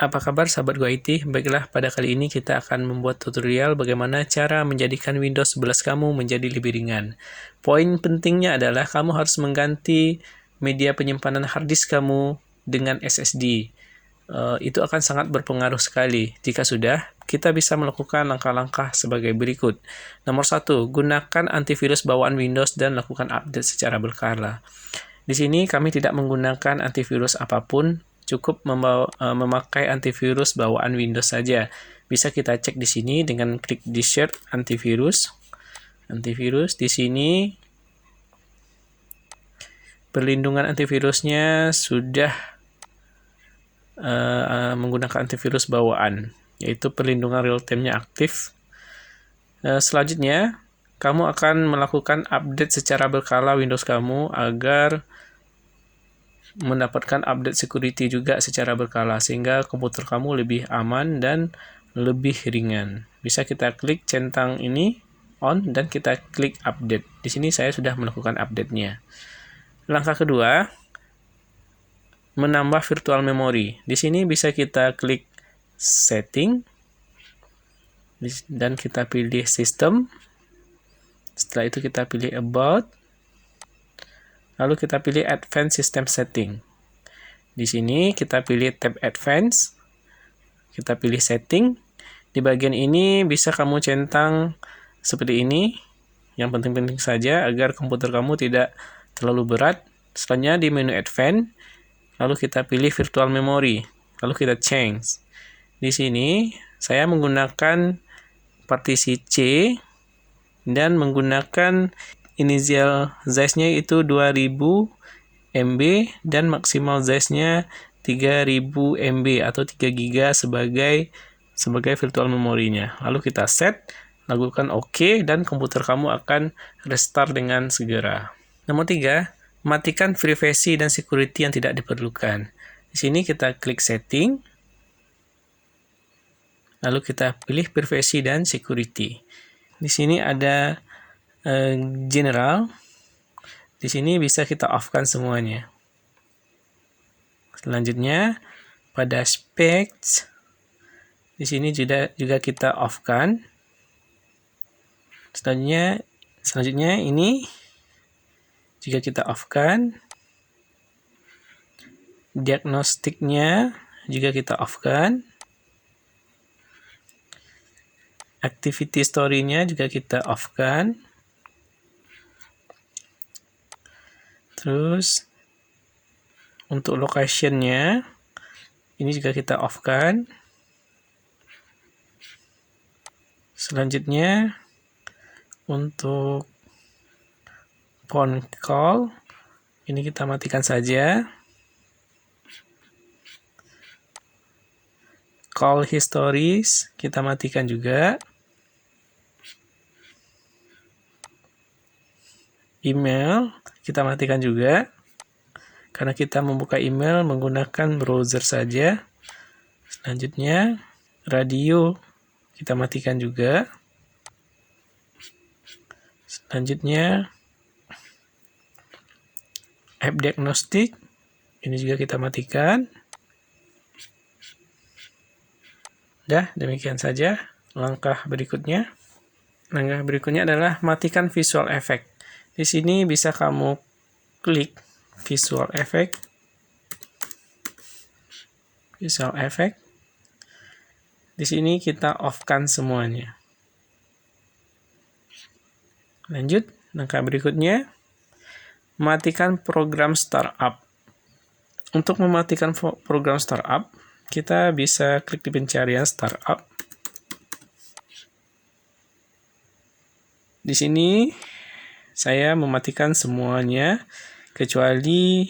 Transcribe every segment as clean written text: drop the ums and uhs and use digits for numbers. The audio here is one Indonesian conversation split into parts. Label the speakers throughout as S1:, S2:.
S1: Apa kabar sahabat Gua IT? Baiklah, pada kali ini kita akan membuat tutorial bagaimana cara menjadikan Windows 11 kamu menjadi lebih ringan. Poin pentingnya adalah kamu harus mengganti media penyimpanan harddisk kamu dengan SSD. Itu akan sangat berpengaruh sekali. Jika sudah, kita bisa melakukan langkah-langkah sebagai berikut. Nomor 1, gunakan antivirus bawaan Windows dan lakukan update secara berkala. Di sini kami tidak menggunakan antivirus apapun, cukup memakai antivirus bawaan Windows saja. Bisa kita cek di sini dengan klik di Share Antivirus. Antivirus di sini perlindungan antivirusnya sudah menggunakan antivirus bawaan, yaitu perlindungan real time-nya aktif. Selanjutnya, kamu akan melakukan update secara berkala Windows kamu agar mendapatkan update security juga secara berkala, sehingga komputer kamu lebih aman dan lebih ringan. Bisa kita klik centang ini on dan kita klik update. Di sini saya sudah melakukan update-nya. Langkah kedua, menambah virtual memory. Di sini bisa kita klik setting dan kita pilih system. Setelah itu kita pilih about. Lalu kita pilih advanced system setting. Di sini kita pilih tab advanced. Kita pilih setting. Di bagian ini bisa kamu centang seperti ini. Yang penting-penting saja agar komputer kamu tidak terlalu berat. Selanjutnya di menu advanced, lalu kita pilih virtual memory, lalu kita change. Di sini saya menggunakan partisi C dan menggunakan initial size-nya itu 2000 MB dan maksimal size-nya 3000 MB atau 3 GB sebagai virtual memorinya. Lalu kita set, lakukan OK dan komputer kamu akan restart dengan segera. Nomor 3, matikan privasi dan security yang tidak diperlukan. Di sini kita klik setting, lalu kita pilih privasi dan security. Di sini ada general. Di sini bisa kita off-kan semuanya. Selanjutnya pada specs, di sini juga kita off-kan. Selanjutnya ini juga kita off-kan. Diagnostiknya juga kita off-kan. Activity story-nya juga kita off-kan. Terus untuk location-nya ini juga kita off-kan. Selanjutnya untuk phone call ini kita matikan saja. Call histories kita matikan juga. Email kita matikan juga, karena kita membuka email menggunakan browser saja. Selanjutnya radio kita matikan juga. Selanjutnya app diagnostik ini juga kita matikan. Demikian saja langkah berikutnya. Langkah berikutnya adalah matikan visual effect. Di sini bisa kamu klik visual effect. Visual effect. Di sini kita off-kan semuanya. Lanjut, langkah berikutnya, matikan program startup. Untuk mematikan program startup, kita bisa klik di pencarian startup. Di sini saya mematikan semuanya kecuali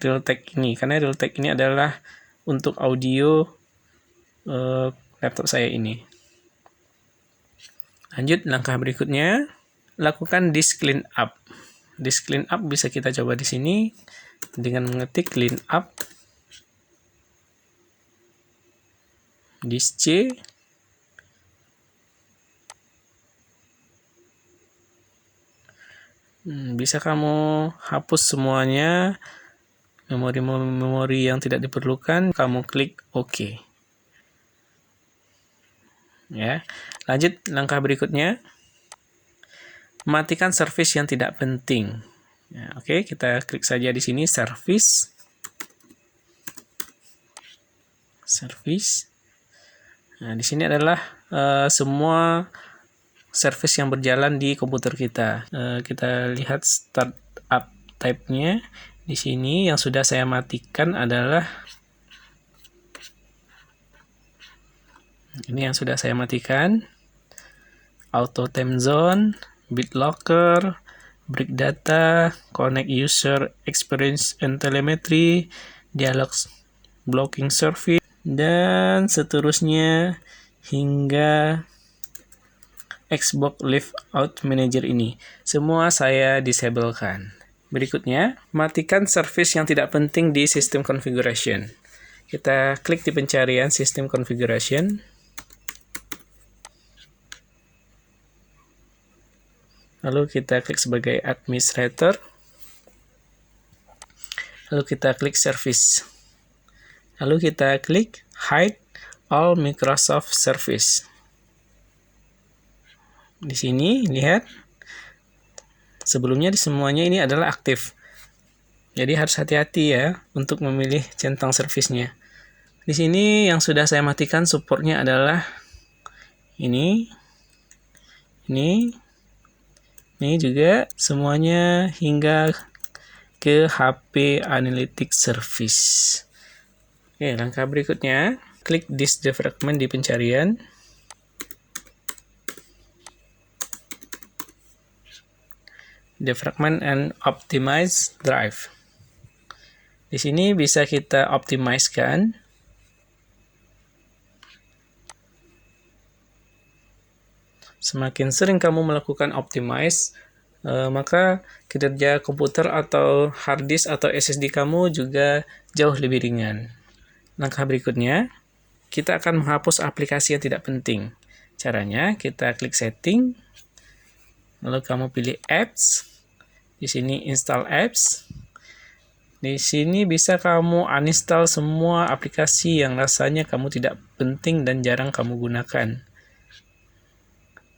S1: Realtek ini, karena Realtek ini adalah untuk audio laptop saya ini. Lanjut, langkah berikutnya, lakukan disk clean up. Disk clean up bisa kita coba di sini dengan mengetik clean up disk C. Bisa kamu hapus semuanya memori-memori yang tidak diperlukan, kamu klik OK. Ya, lanjut langkah berikutnya, matikan service yang tidak penting. Ya, oke, kita klik saja di sini service. Nah, di sini adalah semua service yang berjalan di komputer kita. Kita lihat startup type-nya. Di sini yang sudah saya matikan adalah ini yang sudah saya matikan. Auto time zone, BitLocker, break data, connect user experience and telemetry, dialog blocking service, dan seterusnya hingga Xbox Live Out Manager ini. Semua saya disablekan. Berikutnya, matikan service yang tidak penting di System Configuration. Kita klik di pencarian System Configuration. Lalu kita klik sebagai administrator. Lalu kita klik service. Lalu kita klik hide all Microsoft Service. Di sini lihat, sebelumnya di semuanya ini adalah aktif. Jadi harus hati-hati ya untuk memilih centang servisnya. Di sini yang sudah saya matikan supportnya adalah ini juga semuanya hingga ke HP Analytics Service. Oke, langkah berikutnya, klik Disk Defragment di pencarian. Defragment and Optimize Drive. Di sini bisa kita optimize-kan. Semakin sering kamu melakukan optimize, maka kinerja komputer atau hard disk atau SSD kamu juga jauh lebih ringan. Langkah berikutnya, kita akan menghapus aplikasi yang tidak penting. Caranya, kita klik setting, lalu kamu pilih apps, di sini install apps. Di sini bisa kamu uninstall semua aplikasi yang rasanya kamu tidak penting dan jarang kamu gunakan.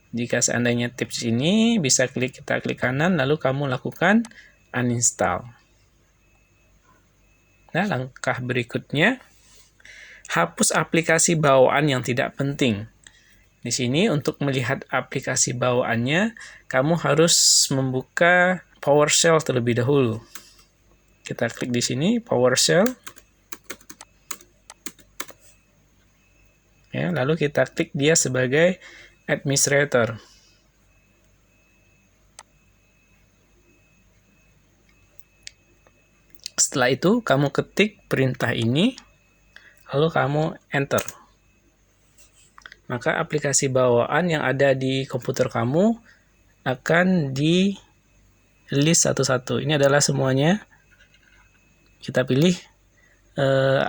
S1: Jika seandainya tips ini, kita klik kanan, lalu kamu lakukan uninstall. Nah, langkah berikutnya, hapus aplikasi bawaan yang tidak penting. Di sini untuk melihat aplikasi bawaannya, kamu harus membuka PowerShell terlebih dahulu. Kita klik di sini, PowerShell. Ya, lalu kita klik dia sebagai administrator. Setelah itu, kamu ketik perintah ini, lalu kamu enter. Maka aplikasi bawaan yang ada di komputer kamu akan di list satu-satu. Ini adalah semuanya. Kita pilih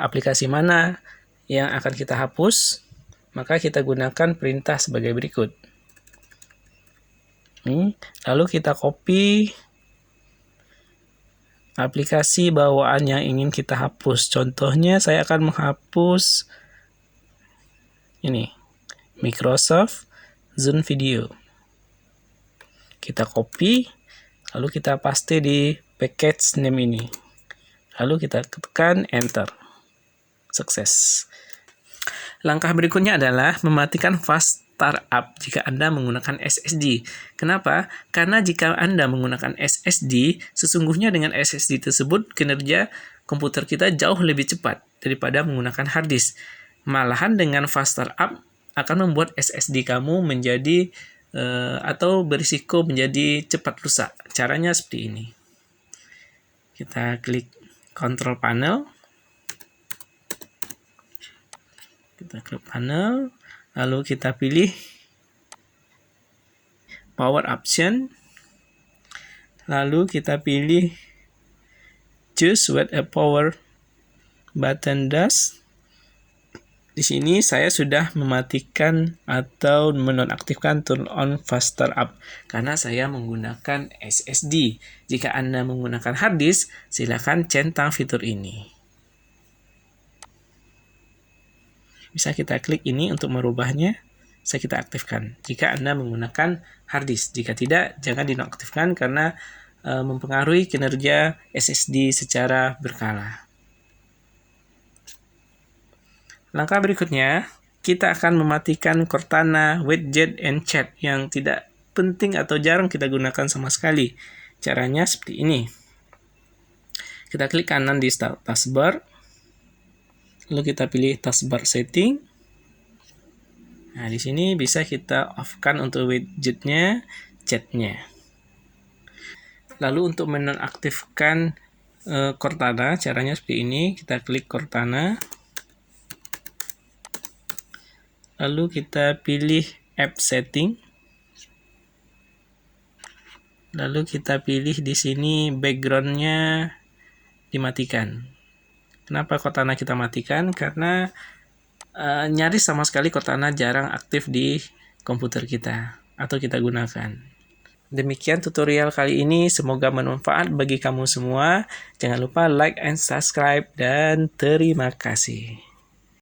S1: aplikasi mana yang akan kita hapus, maka kita gunakan perintah sebagai berikut. Lalu kita copy aplikasi bawaan yang ingin kita hapus. Contohnya saya akan menghapus ini, Microsoft Zone Video. Kita copy, lalu kita paste di package name ini. Lalu kita tekan enter. Sukses. Langkah berikutnya adalah mematikan fast startup jika Anda menggunakan SSD. Kenapa? Karena jika Anda menggunakan SSD, sesungguhnya dengan SSD tersebut kinerja komputer kita jauh lebih cepat daripada menggunakan hard disk. Malahan dengan fast startup akan membuat SSD kamu menjadi atau berisiko menjadi cepat rusak. Caranya seperti ini. Kita klik Control Panel. Kita klik panel, lalu kita pilih Power Option, lalu kita pilih Choose what a power button does. Di sini saya sudah mematikan atau menonaktifkan turn on fast startup karena saya menggunakan SSD. Jika Anda menggunakan hard disk, silakan centang fitur ini. Bisa kita klik ini untuk merubahnya. bisa kita aktifkan jika Anda menggunakan hard disk. Jika tidak, jangan dinonaktifkan karena mempengaruhi kinerja SSD secara berkala. Langkah berikutnya, kita akan mematikan Cortana, Widget, and Chat yang tidak penting atau jarang kita gunakan sama sekali. Caranya seperti ini. Kita klik kanan di taskbar, lalu kita pilih taskbar setting. Nah, di sini bisa kita off-kan untuk widgetnya, chatnya. Lalu untuk menonaktifkan Cortana, caranya seperti ini. Kita klik Cortana, lalu kita pilih app setting. Lalu kita pilih di sini backgroundnya dimatikan. Kenapa Cortana kita matikan? Karena nyaris sama sekali Cortana jarang aktif di komputer kita atau kita gunakan. Demikian tutorial kali ini, semoga bermanfaat bagi kamu semua. Jangan lupa like and subscribe dan terima kasih.